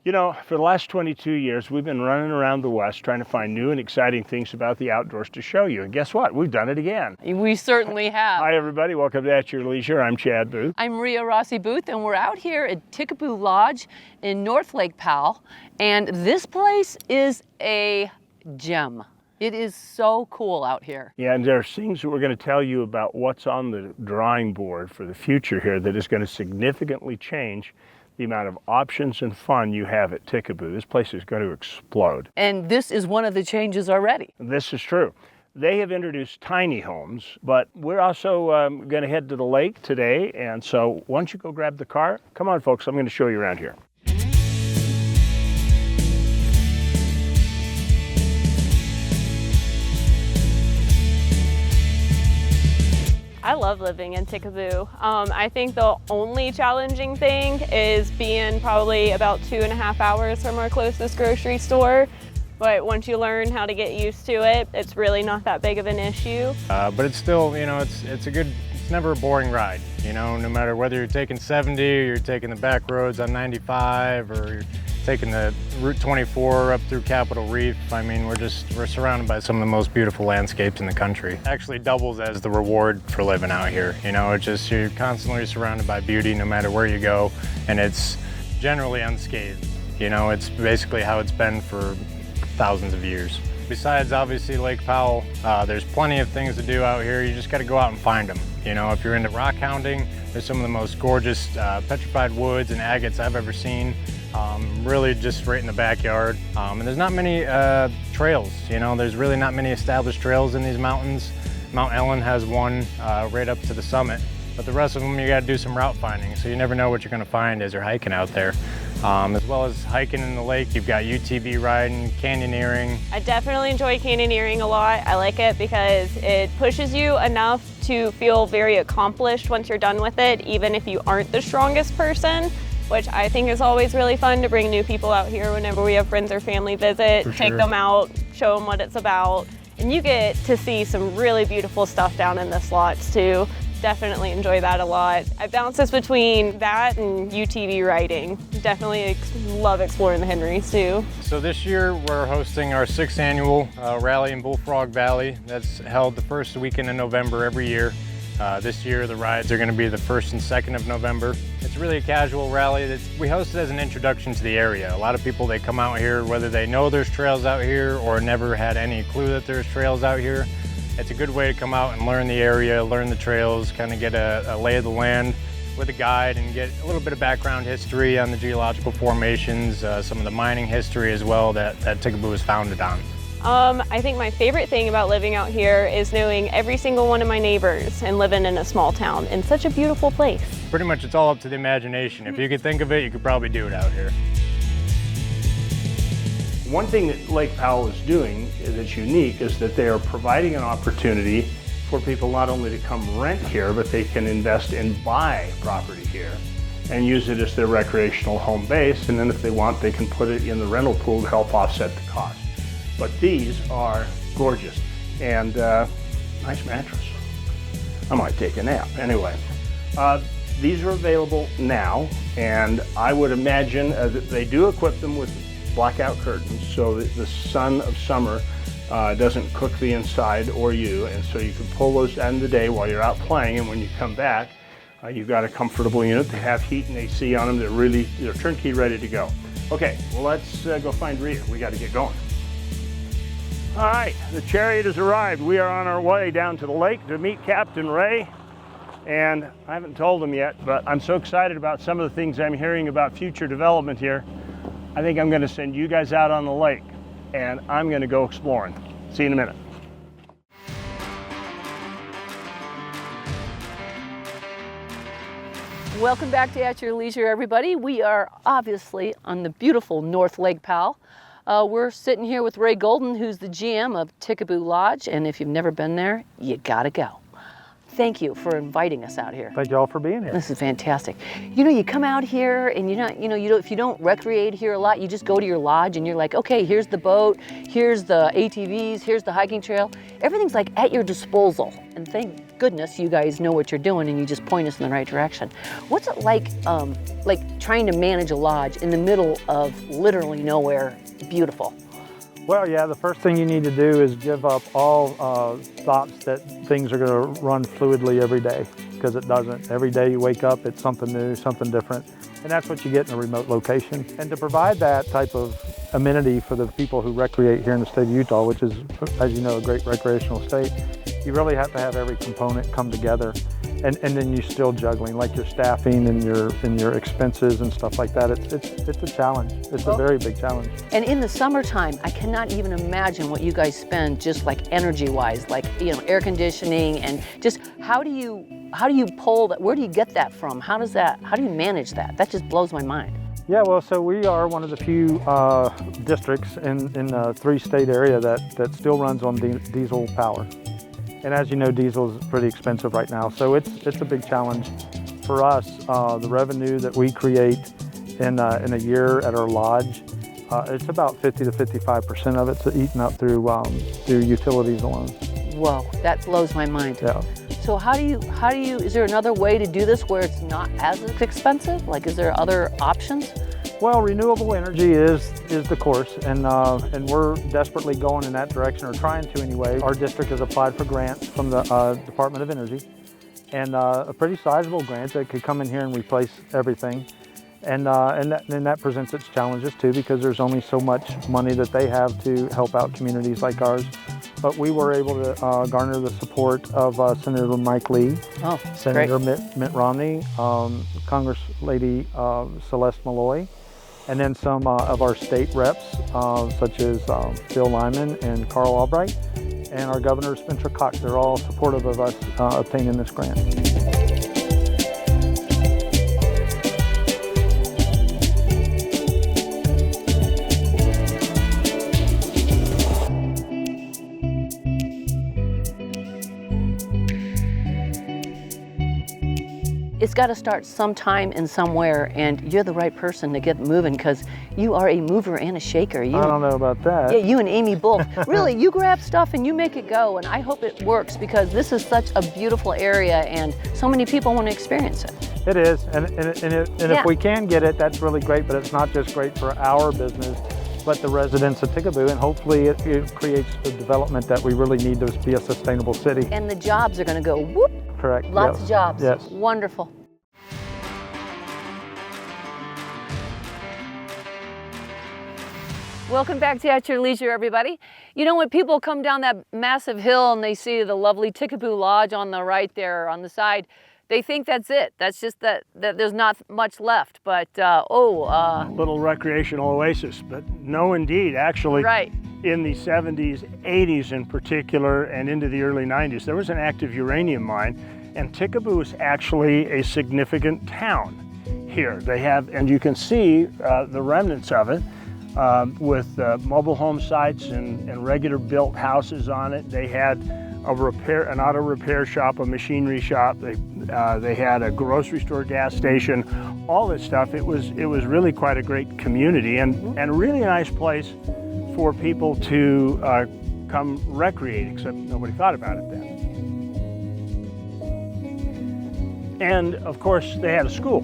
You know, for the last 22 years, we've been running around the West trying to find new and exciting things about the outdoors to show you. And guess what? We've done it again. We certainly have. Hi, everybody. Welcome to At Your Leisure. I'm Chad Booth. I'm Ria Rossi Booth, and we're out here at Ticaboo Lodge in North Lake Powell. And this place is a gem. It is so cool out here. Yeah, and there's things that we're going to tell you about what's on the drawing board for the future here that is going to significantly change the amount of options and fun you have at Ticaboo. This place is going to explode. And this is one of the changes already. This is true. They have introduced tiny homes, but we're also going to head to the lake today. And so why don't you go grab the car? Come on, folks, I'm going to show you around here. I love living in Ticaboo. I think the only challenging thing is being probably about 2.5 hours from our closest grocery store. But once you learn how to get used to it, it's really not that big of an issue. But it's still, you know, it's never a boring ride. You know, no matter whether you're taking 70 or you're taking the back roads on 95 or you're taking the Route 24 up through Capitol Reef. I mean, we're surrounded by some of the most beautiful landscapes in the country. It actually doubles as the reward for living out here. You know, you're constantly surrounded by beauty no matter where you go, and it's generally unscathed. You know, it's basically how it's been for thousands of years. Besides, obviously, Lake Powell, there's plenty of things to do out here. You just got to go out and find them. You know, if you're into rock hounding, there's some of the most gorgeous petrified woods and agates I've ever seen. Really just right in the backyard. And there's not many trails, you know, there's really not many established trails in these mountains. Mount Ellen has one right up to the summit, but the rest of them you got to do some route finding, so you never know what you're going to find as you're hiking out there. As well as hiking in the lake, you've got UTV riding, canyoneering. I definitely enjoy canyoneering a lot. I like it because it pushes you enough to feel very accomplished once you're done with it, even if you aren't the strongest person, which I think is always really fun to bring new people out here whenever we have friends or family visit, take them out, show them what it's about. And you get to see some really beautiful stuff down in the slots too. Definitely enjoy that a lot. I bounce this between that and UTV riding. Definitely love exploring the Henrys too. So this year we're hosting our 6th annual rally in Bullfrog Valley. That's held the first weekend in November every year. This year the rides are going to be the 1st and 2nd of November. It's really a casual rally. We host it as an introduction to the area. A lot of people, they come out here whether they know there's trails out here or never had any clue that there's trails out here. It's a good way to come out and learn the area, learn the trails, kind of get a lay of the land with a guide and get a little bit of background history on the geological formations, some of the mining history as well that Ticaboo was founded on. I think my favorite thing about living out here is knowing every single one of my neighbors and living in a small town in such a beautiful place. Pretty much it's all up to the imagination. If you could think of it, you could probably do it out here. One thing that Lake Powell is doing that's unique is that they are providing an opportunity for people not only to come rent here, but they can invest and buy property here and use it as their recreational home base. And then if they want, they can put it in the rental pool to help offset the cost. But these are gorgeous and nice mattress. I might take a nap. Anyway, these are available now, and I would imagine that they do equip them with blackout curtains so that the sun of summer doesn't cook the inside or you, and so you can pull those down in the day while you're out playing, and when you come back, you've got a comfortable unit. They have heat and AC on them. They're turnkey ready to go. Okay, well, let's go find Ria. We got to get going. All right, the chariot has arrived. We are on our way down to the lake to meet Captain Ray. And I haven't told him yet, but I'm so excited about some of the things I'm hearing about future development here. I think I'm going to send you guys out on the lake, and I'm going to go exploring. See you in a minute. Welcome back to At Your Leisure, everybody. We are obviously on the beautiful North Lake Powell. We're sitting here with Ray Golden, who's the GM of Ticaboo Lodge, and if you've never been there, you gotta go. Thank you for inviting us out here. Thank you all for being here. This is fantastic. You know, you come out here and if you don't recreate here a lot, you just go to your lodge and you're like, okay, here's the boat, here's the ATVs, here's the hiking trail. Everything's like at your disposal. And thank goodness, you guys know what you're doing and you just point us in the right direction. What's it like trying to manage a lodge in the middle of literally nowhere, beautiful? Well, yeah, the first thing you need to do is give up all thoughts that things are going to run fluidly every day, because it doesn't. Every day you wake up, it's something new, something different, and that's what you get in a remote location. And to provide that type of amenity for the people who recreate here in the state of Utah, which is, as you know, a great recreational state, you really have to have every component come together. And then you're still juggling, like your staffing and your expenses and stuff like that. It's a challenge. It's a very big challenge. And in the summertime, I cannot even imagine what you guys spend just like energy-wise, like, you know, air conditioning, and just how do you pull that? Where do you get that from? How do you manage that? That just blows my mind. Yeah, well, so we are one of the few districts in the 3-state area that still runs on diesel power. And as you know, diesel is pretty expensive right now, so it's a big challenge for us. The revenue that we create in a year at our lodge, it's about 50 to 55% of it's eaten up through utilities alone. Whoa, that blows my mind. Yeah. So how do you? Is there another way to do this where it's not as expensive? Like, is there other options? Well, renewable energy is the course, and we're desperately going in that direction, or trying to anyway. Our district has applied for grants from the Department of Energy, and a pretty sizable grant that could come in here and replace everything. And that presents its challenges too, because there's only so much money that they have to help out communities like ours. But we were able to garner the support of Senator Mike Lee, Senator Mitt Romney, Congress Lady Celeste Malloy, and then some of our state reps, such as Phil Lyman and Carl Albright, and our Governor Spencer Cox. They're all supportive of us obtaining this grant. It's got to start sometime and somewhere, and you're the right person to get moving, because you are a mover and a shaker. I don't know about that. Yeah, you and Amy both. Really, you grab stuff and you make it go, and I hope it works, because this is such a beautiful area and so many people want to experience it. It is, and if we can get it, that's really great, but it's not just great for our business, but the residents of Ticaboo, and hopefully it creates the development that we really need to be a sustainable city. And the jobs are going to go whoop. Correct. Lots of jobs. Yes. Wonderful. Welcome back to At Your Leisure, everybody. You know, when people come down that massive hill and they see the lovely Ticaboo Lodge on the right there on the side, they think that's it. That's just that there's not much left. But, little recreational oasis, but no, indeed. Actually, right. In the 70s, 80s in particular, and into the early 90s, there was an active uranium mine, and Ticaboo is actually a significant town here. They have, and you can see the remnants of it, with mobile home sites and regular built houses on it. They had an auto repair shop, a machinery shop. They had a grocery store, gas station, all this stuff. It was really quite a great community, and a really nice place for people to come recreate, except nobody thought about it then. And of course, they had a school,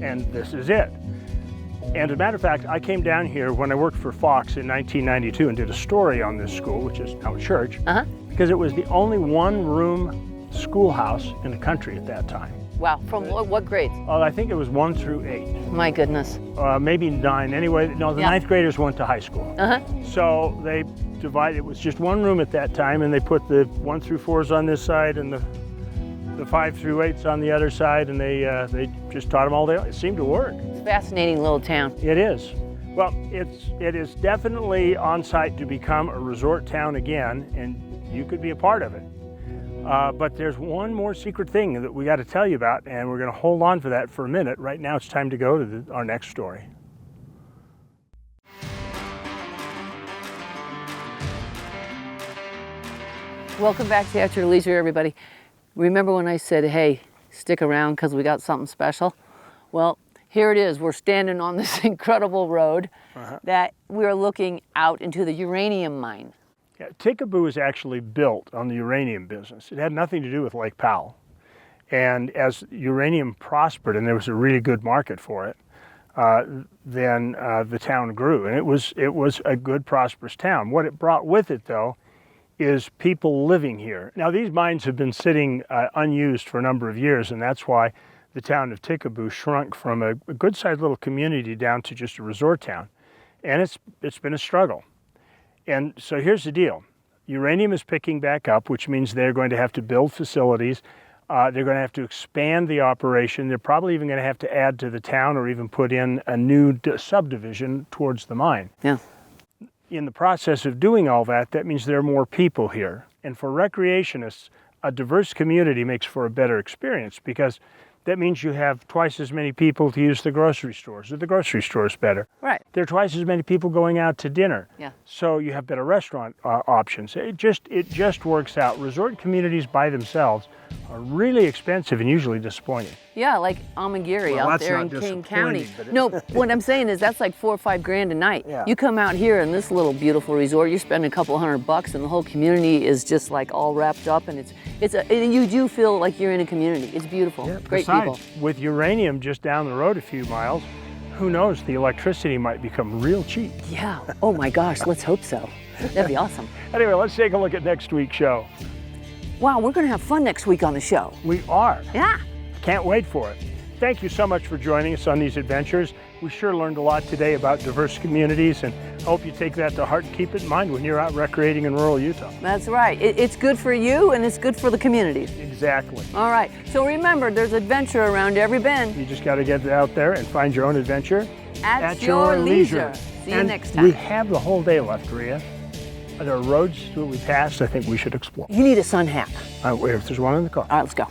and this is it. And as a matter of fact, I came down here when I worked for Fox in 1992 and did a story on this school, which is now a church, because it was the only one-room schoolhouse in the country at that time. Wow, from what grades? I think it was 1 through 8. My goodness. Maybe 9. Anyway, no, the 9th graders went to high school. So they divided, it was just one room at that time, and they put the 1 through 4s on this side and the 5 through 8s on the other side, and they just taught them all day. It seemed to work. It's a fascinating little town. It is. Well, it is definitely on site to become a resort town again, and you could be a part of it. But there's one more secret thing that we got to tell you about, and we're going to hold on for that for a minute. Right now it's time to go to our next story. Welcome back to At Your Leisure, everybody. Remember when I said, hey, stick around because we got something special? Well, here it is. We're standing on this incredible road that we're looking out into the uranium mine. Yeah, Ticaboo was actually built on the uranium business. It had nothing to do with Lake Powell. And as uranium prospered and there was a really good market for it, then the town grew. And it was a good, prosperous town. What it brought with it, though, is people living here. Now, these mines have been sitting unused for a number of years, and that's why the town of Ticaboo shrunk from a good-sized little community down to just a resort town. And it's been a struggle. And so here's the deal. Uranium is picking back up, which means they're going to have to build facilities. They're going to have to expand the operation. They're probably even going to have to add to the town or even put in a new subdivision towards the mine. Yeah. In the process of doing all that, that means there are more people here. And for recreationists, a diverse community makes for a better experience, because that means you have twice as many people to use the grocery stores, or the grocery store is better. Right. There are twice as many people going out to dinner. Yeah. So you have better restaurant options. It just works out. Resort communities by themselves are really expensive and usually disappointing. Yeah, like Amangiri Well, out that's there not in King County. disappointing, but No, what I'm saying is that's like $4 or $5 grand a night. Yeah. You come out here in this little beautiful resort, you spend a couple $100 and the whole community is just like all wrapped up, and and you do feel like you're in a community. It's beautiful. Yeah, Great besides, people. with uranium just down the road a few miles, who knows, the electricity might become real cheap. Yeah. Oh my gosh, let's hope so. That'd be awesome. Anyway, let's take a look at next week's show. Wow, we're gonna have fun next week on the show. We are. Yeah. Can't wait for it. Thank you so much for joining us on these adventures. We sure learned a lot today about diverse communities, and I hope you take that to heart and keep it in mind when you're out recreating in rural Utah. That's right. It's good for you and it's good for the community. Exactly. All right. So remember, there's adventure around every bend. You just got to get out there and find your own adventure At your leisure. See you And next time. we have the whole day left, Ria. Are there roads that we passed I think we should explore? You need a sun hat. If there's one in the car. All right, let's go.